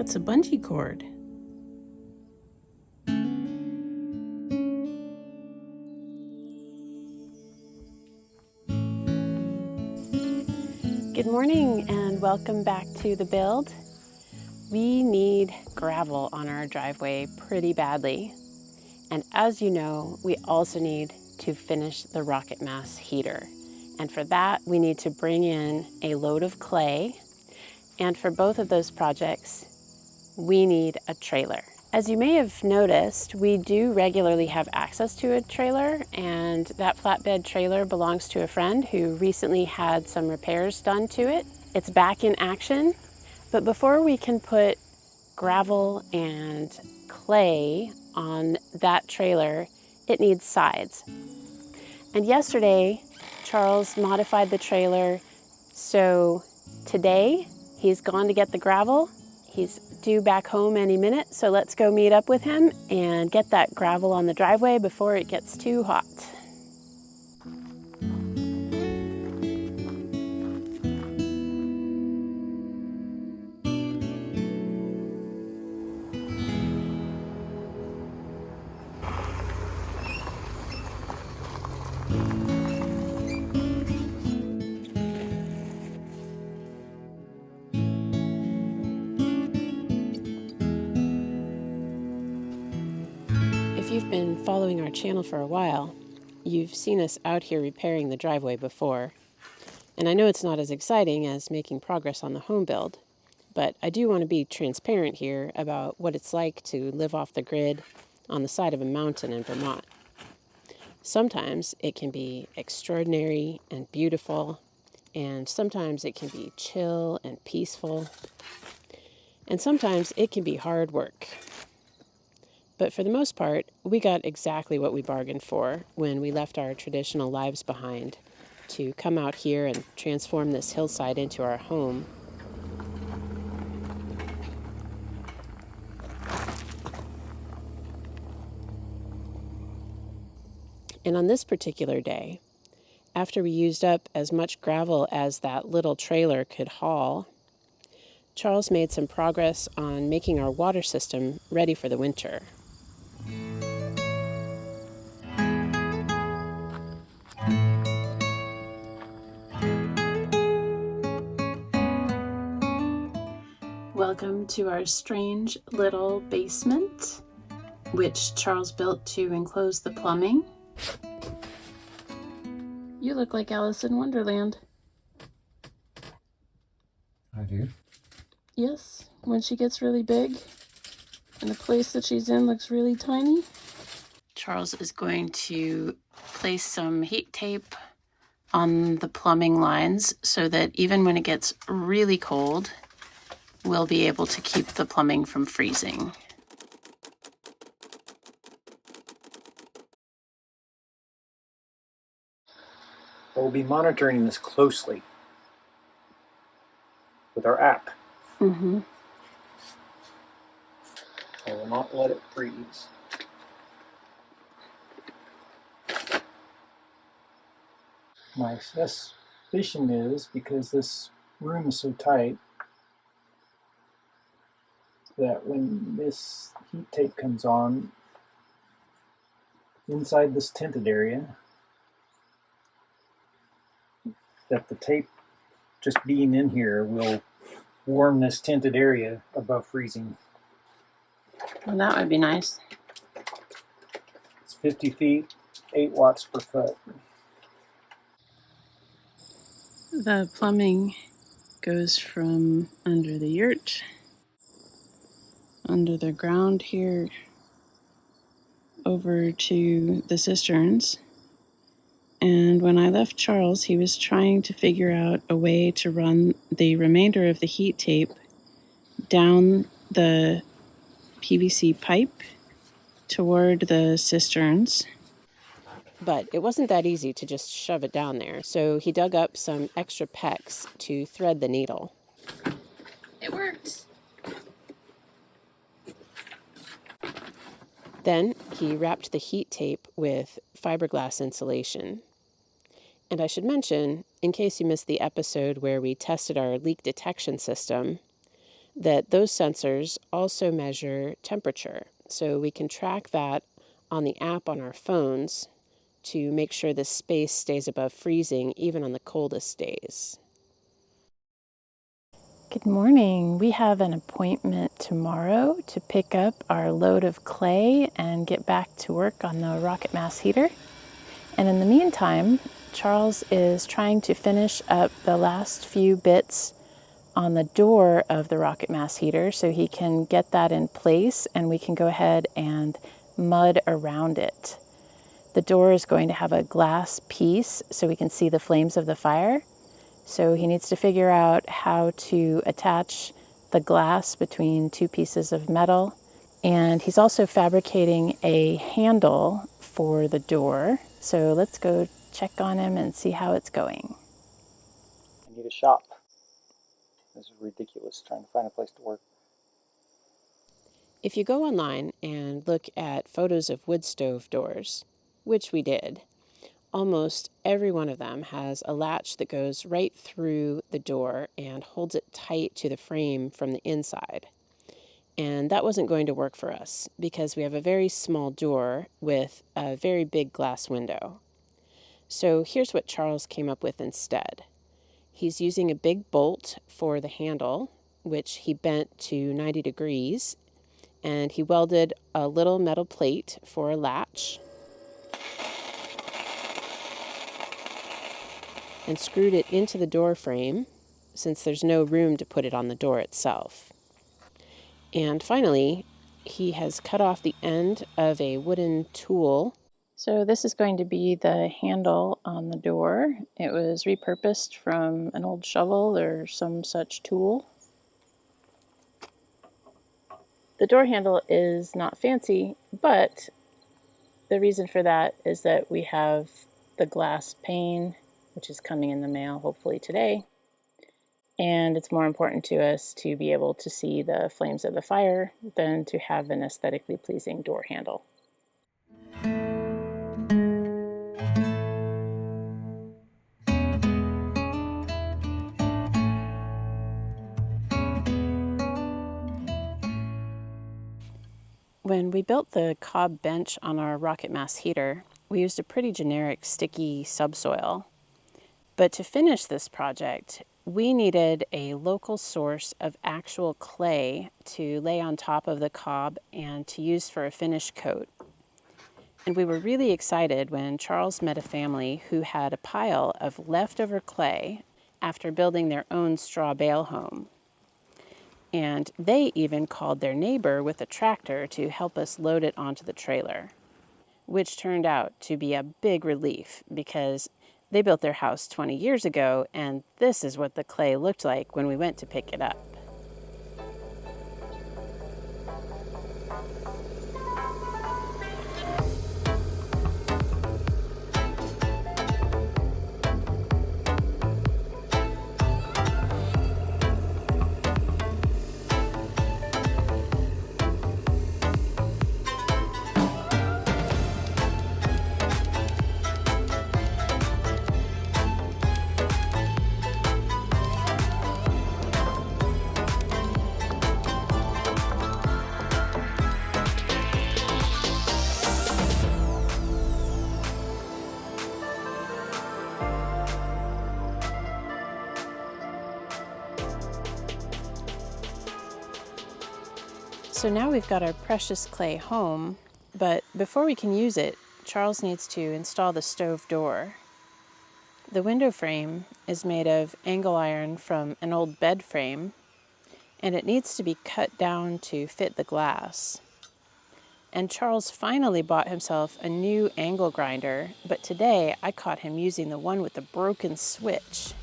that's a bungee cord. Good morning and welcome back to the build. We need gravel on our driveway pretty badly. And as you know, we also need to finish the rocket mass heater. And for that, we need to bring in a load of clay. And for both of those projects, we need a trailer. As you may have noticed, we do regularly have access to a trailer, and that flatbed trailer belongs to a friend who recently had some repairs done to it. It's back in action, but before we can put gravel and clay on that trailer, it needs sides. And yesterday, Charles modified the trailer, so today he's gone to get the gravel. He's due back home any minute, so let's go meet up with him and get that gravel on the driveway before it gets too hot. If you've been following our channel for a while, you've seen us out here repairing the driveway before. And I know it's not as exciting as making progress on the home build, but I do want to be transparent here about what it's like to live off the grid on the side of a mountain in Vermont. Sometimes it can be extraordinary and beautiful, and sometimes it can be chill and peaceful, and sometimes it can be hard work. But for the most part, we got exactly what we bargained for when we left our traditional lives behind to come out here and transform this hillside into our home. And on this particular day, after we used up as much gravel as that little trailer could haul, Charles made some progress on making our water system ready for the winter. Welcome to our strange little basement, which Charles built to enclose the plumbing. You look like Alice in Wonderland. I do? Yes, when she gets really big and the place that she's in looks really tiny. Charles is going to place some heat tape on the plumbing lines so that even when it gets really cold, we'll be able to keep the plumbing from freezing. We'll be monitoring this closely with our app. Mm-hmm. I will not let it freeze. My suspicion is, because this room is so tight, that when this heat tape comes on inside this tinted area, that the tape just being in here will warm this tinted area above freezing. Well, that would be nice. It's 50 feet, 8 watts per foot. The plumbing goes from under the yurt, under the ground here, over to the cisterns. And when I left Charles, he was trying to figure out a way to run the remainder of the heat tape down the PVC pipe toward the cisterns. But it wasn't that easy to just shove it down there, so he dug up some extra PEX to thread the needle. It worked! Then he wrapped the heat tape with fiberglass insulation. And I should mention, in case you missed the episode where we tested our leak detection system, that those sensors also measure temperature. So we can track that on the app on our phones to make sure the space stays above freezing even on the coldest days. Good morning. We have an appointment tomorrow to pick up our load of clay and get back to work on the rocket mass heater. And in the meantime, Charles is trying to finish up the last few bits on the door of the rocket mass heater so he can get that in place and we can go ahead and mud around it. The door is going to have a glass piece so we can see the flames of the fire. So he needs to figure out how to attach the glass between two pieces of metal. And he's also fabricating a handle for the door. So let's go check on him and see how it's going. I need a shop. This is ridiculous trying to find a place to work. If you go online and look at photos of wood stove doors, which we did, almost every one of them has a latch that goes right through the door and holds it tight to the frame from the inside. And that wasn't going to work for us because we have a very small door with a very big glass window. So here's what Charles came up with instead. He's using a big bolt for the handle, which he bent to 90 degrees, and he welded a little metal plate for a latch and screwed it into the door frame since there's no room to put it on the door itself. And finally, he has cut off the end of a wooden tool. So this is going to be the handle on the door. It was repurposed from an old shovel or some such tool. The door handle is not fancy, but the reason for that is that we have the glass pane, which is coming in the mail hopefully today. And it's more important to us to be able to see the flames of the fire than to have an aesthetically pleasing door handle. When we built the cob bench on our rocket mass heater, we used a pretty generic sticky subsoil. But to finish this project, we needed a local source of actual clay to lay on top of the cob and to use for a finish coat. And we were really excited when Charles met a family who had a pile of leftover clay after building their own straw bale home. And they even called their neighbor with a tractor to help us load it onto the trailer, which turned out to be a big relief because they built their house 20 years ago, and this is what the clay looked like when we went to pick it up. So now we've got our precious clay home, but before we can use it, Charles needs to install the stove door. The window frame is made of angle iron from an old bed frame, and it needs to be cut down to fit the glass. And Charles finally bought himself a new angle grinder, but today I caught him using the one with the broken switch.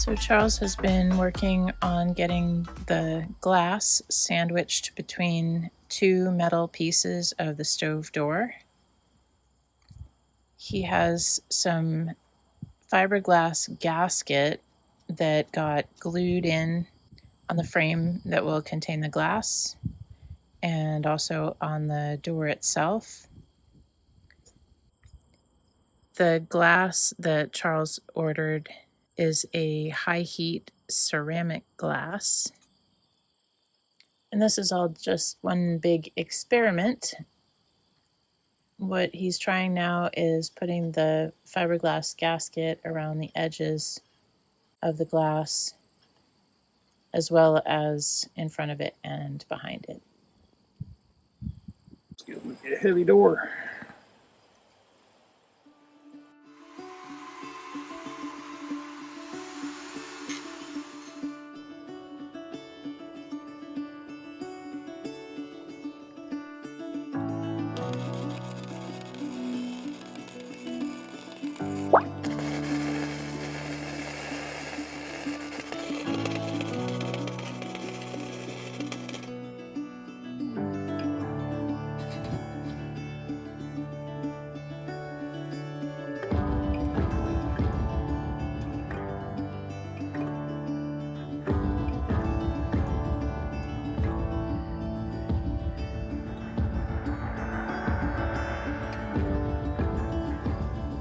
So Charles has been working on getting the glass sandwiched between two metal pieces of the stove door. He has some fiberglass gasket that got glued in on the frame that will contain the glass and also on the door itself. The glass that Charles ordered is a high heat ceramic glass. And this is all just one big experiment. What he's trying now is putting the fiberglass gasket around the edges of the glass, as well as in front of it and behind it. Let's get a heavy door.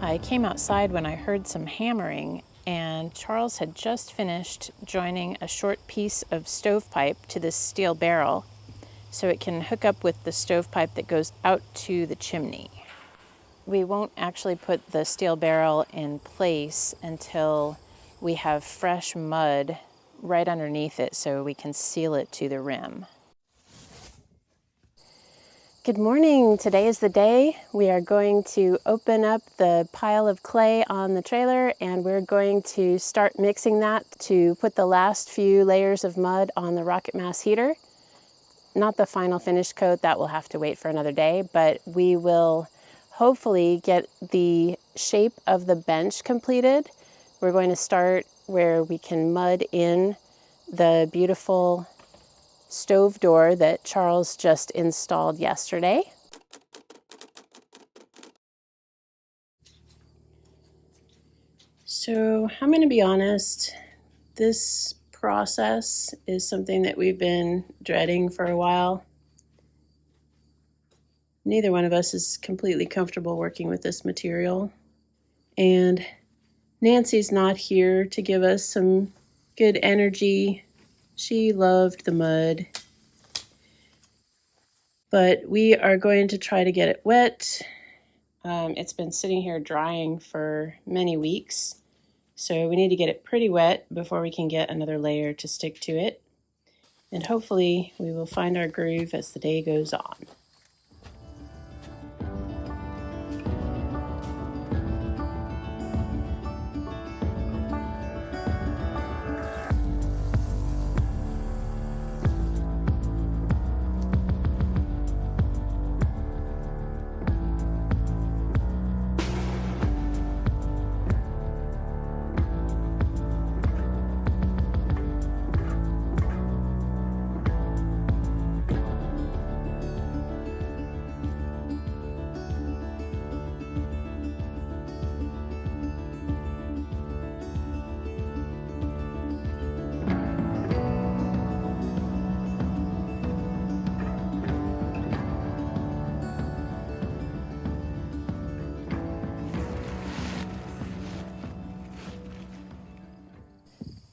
I came outside when I heard some hammering, and Charles had just finished joining a short piece of stovepipe to this steel barrel so it can hook up with the stovepipe that goes out to the chimney. We won't actually put the steel barrel in place until we have fresh mud right underneath it so we can seal it to the rim. Good morning. Today is the day. We are going to open up the pile of clay on the trailer and we're going to start mixing that to put the last few layers of mud on the rocket mass heater. Not the final finish coat, that will have to wait for another day, but we will hopefully get the shape of the bench completed. We're going to start where we can mud in the beautiful stove door that Charles just installed yesterday. So I'm going to be honest, this process is something that we've been dreading for a while. Neither one of us is completely comfortable working with this material. And Nancy's not here to give us some good energy. She loved the mud. But we are going to try to get it wet. It's been sitting here drying for many weeks. So we need to get it pretty wet before we can get another layer to stick to it. And hopefully we will find our groove as the day goes on.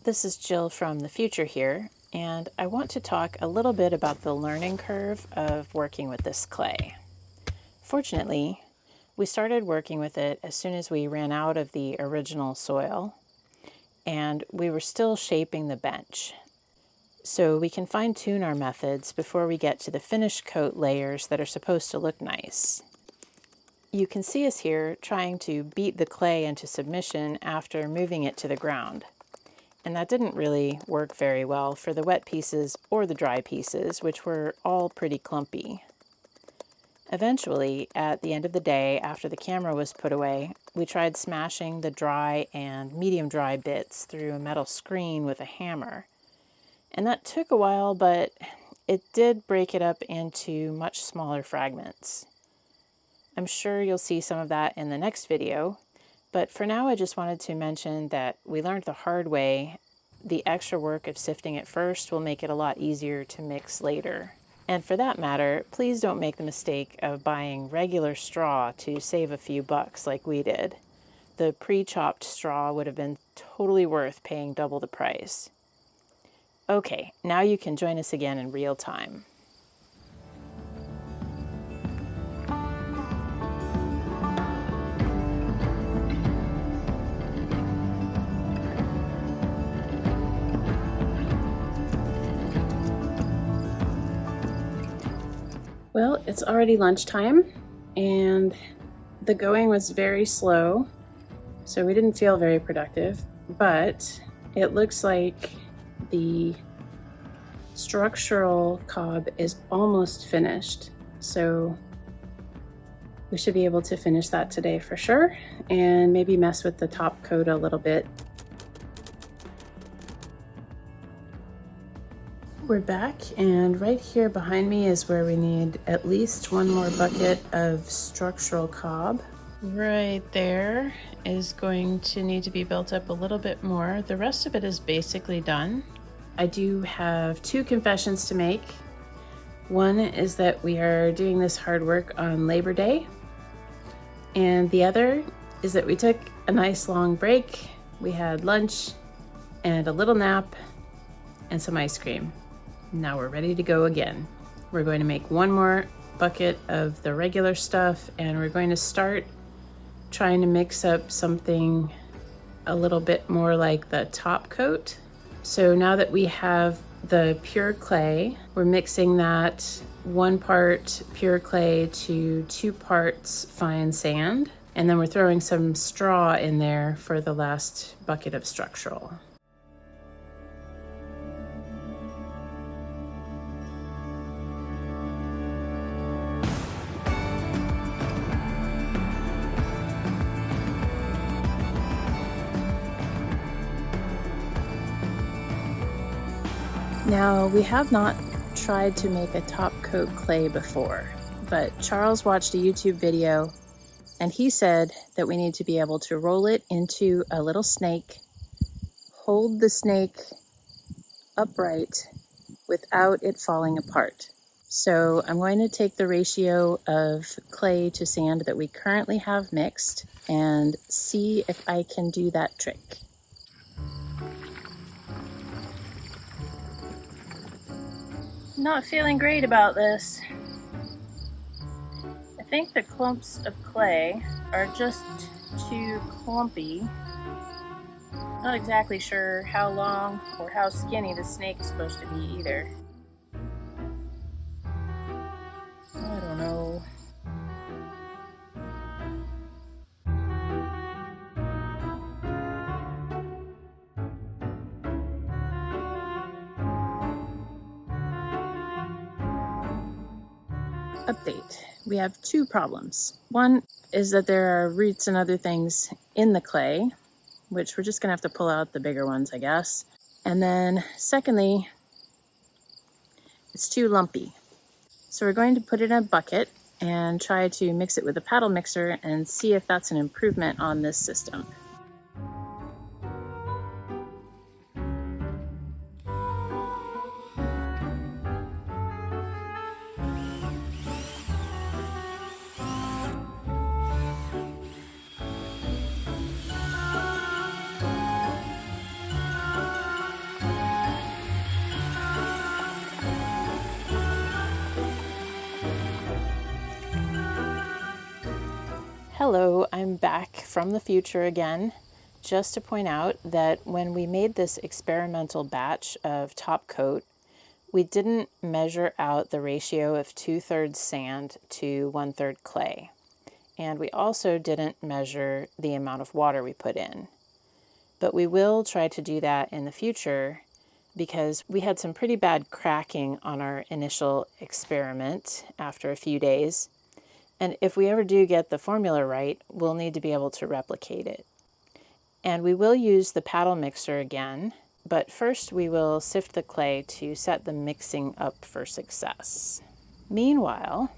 This is Jill from the future here, and I want to talk a little bit about the learning curve of working with this clay. Fortunately, we started working with it as soon as we ran out of the original soil, and we were still shaping the bench. So we can fine-tune our methods before we get to the finish coat layers that are supposed to look nice. You can see us here trying to beat the clay into submission after moving it to the ground. And that didn't really work very well for the wet pieces or the dry pieces, which were all pretty clumpy. Eventually, at the end of the day, after the camera was put away, we tried smashing the dry and medium dry bits through a metal screen with a hammer. And that took a while, but it did break it up into much smaller fragments. I'm sure you'll see some of that in the next video. But for now, I just wanted to mention that we learned the hard way. The extra work of sifting it first will make it a lot easier to mix later. And for that matter, please don't make the mistake of buying regular straw to save a few bucks like we did. the pre-chopped straw would have been totally worth paying double the price. Okay, now you can join us again in real time. Well, it's already lunchtime and the going was very slow, so we didn't feel very productive, but it looks like the structural cob is almost finished. So we should be able to finish that today for sure, and maybe mess with the top coat a little bit. We're back, and right here behind me is where we need at least one more bucket of structural cob. Right there is going to need to be built up a little bit more. The rest of it is basically done. I do have two confessions to make. One is that we are doing this hard work on Labor Day, and the other is that we took a nice long break. We had lunch and a little nap and some ice cream. Now we're ready to go again. We're going to make one more bucket of the regular stuff, and we're going to start trying to mix up something a little bit more like the top coat. So now that we have the pure clay, we're mixing that 1 part pure clay to 2 parts fine sand, and then we're throwing some straw in there for the last bucket of structural. Now, we have not tried to make a top coat clay before, but Charles watched a YouTube video and he said that we need to be able to roll it into a little snake, hold the snake upright without it falling apart. So I'm going to take the ratio of clay to sand that we currently have mixed and see if I can do that trick. Not feeling great about this. I think the clumps of clay are just too clumpy. Not exactly sure how long or how skinny the snake is supposed to be either. I don't know. Update. We have 2 problems. One is that there are roots and other things in the clay, which we're just gonna have to pull out the bigger ones, I guess. And then secondly, it's too lumpy. So we're going to put it in a bucket and try to mix it with a paddle mixer and see if that's an improvement on this system. Hello, I'm back from the future again, just to point out that when we made this experimental batch of top coat, we didn't measure out the ratio of 2/3 sand to 1/3 clay. And we also didn't measure the amount of water we put in. But we will try to do that in the future because we had some pretty bad cracking on our initial experiment after a few days. And if we ever do get the formula right, we'll need to be able to replicate it. And we will use the paddle mixer again, but first we will sift the clay to set the mixing up for success. Meanwhile,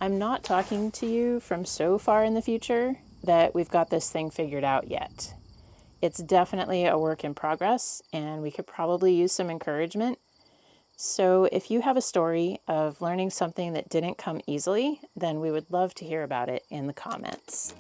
I'm not talking to you from so far in the future that we've got this thing figured out yet. It's definitely a work in progress, and we could probably use some encouragement. So if you have a story of learning something that didn't come easily, then we would love to hear about it in the comments.